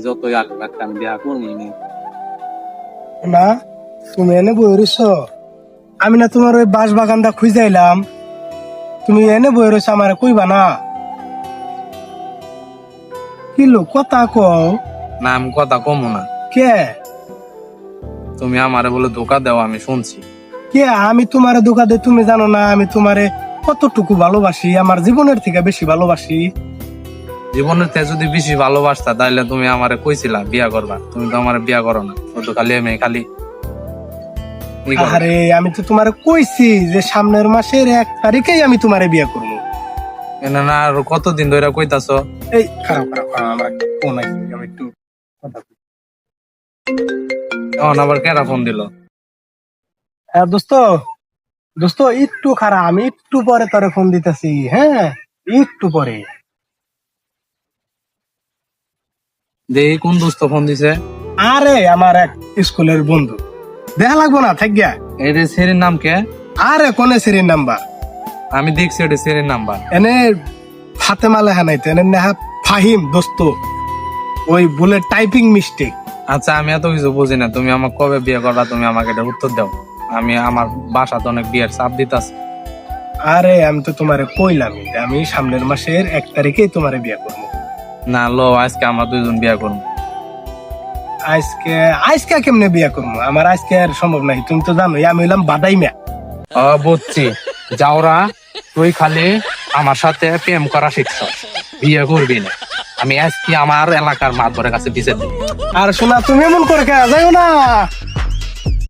যতই আগে রাখতে আমি বিয়া করবি নি। না তুমি এনে বই রইছ, আমি না তোমার ওই বাঁশ বাগানটা খুঁজাইলাম, তুমি এনে বই রইছ আমার কইবা না? কি লোক কথা কও? না আমি কথা কমো না, কে তুমি আমারে বলে ধোকা দাও আমি শুনছি। কে আমি তোমারে ধোকা দে? তুমি জানো না আমি তোমারে কতটুকু ভালোবাসি, আমার জীবনের থেকে বেশি ভালোবাসি। জীবনের থেকে যদি বেশি ভালোবাসতা তাইলে তুমি আমারে কইছিলা বিয়া করবা, তুমি তো আমারে বিয়া করো না, শুধু খালি আমি খালি ই করো। আরে আমি তো তোমারে কইছি যে সামনের মাসের 1 তারিখেই আমি তোমারে বিয়ে করবো। এনে না আর কতদিন ধরে কইতাছো? এই খারাপ খারাপ খারাপ, আমার ফোন আইছে, আমি একটু কথা কই। এখন আবার কেরা ফোন দিল? হ্যাঁ দোস্ত, দোস্ত একটু খারাপ, আমি একটু পরে তোরে ফোন দিতেছি। হ্যাঁ একটু পরে। দেখি কোন দোস্ত ফোন দিছে। আরে আমার এক স্কুলের বন্ধু, দেখা লাগবো না থাক গিয়া। এই যে সেরির নাম কে? আরে কোনে সিরির নাম্বার? আমি দেখছি এটা সেরির নাম্বার। এনে ফাতেমা লেখা নাই তো, এনে নেহা ফাহিম দোস্ত, ওই বুলেট টাইপিং মিস্টেক। আচ্ছা আমি এত কিছু বুঝি না, তুমি আমাকে কবে বিয়ে করবা তুমি আমাকে এটা উত্তর দাও। আমি আমার বাসাতে অনেক বিয়ের চাপ দিতাছে। আরে আমি তো তোমারে কইলাম যে আমি সামনের মাসের 1 তারিখেই তোমারে বিয়ে করবো। না লো, আজকে আমরা দুইজন বিয়ে করবো। আজকে আজকে কেমনে বিয়ে করবো? আমার আজকে আর সম্ভব নাই, তুমি তো জানোই আমি হইলাম বাদাই মেয়া। বুঝছি, যাওরা তুই খালি আমার সাথে প্রেম করা শিখছস, বিয়ে করবি না। আমি আজকে আমার এলাকার মাতবরের কাছে বিচার দিই। আর শোনা তুমি এমন করে যাইও না।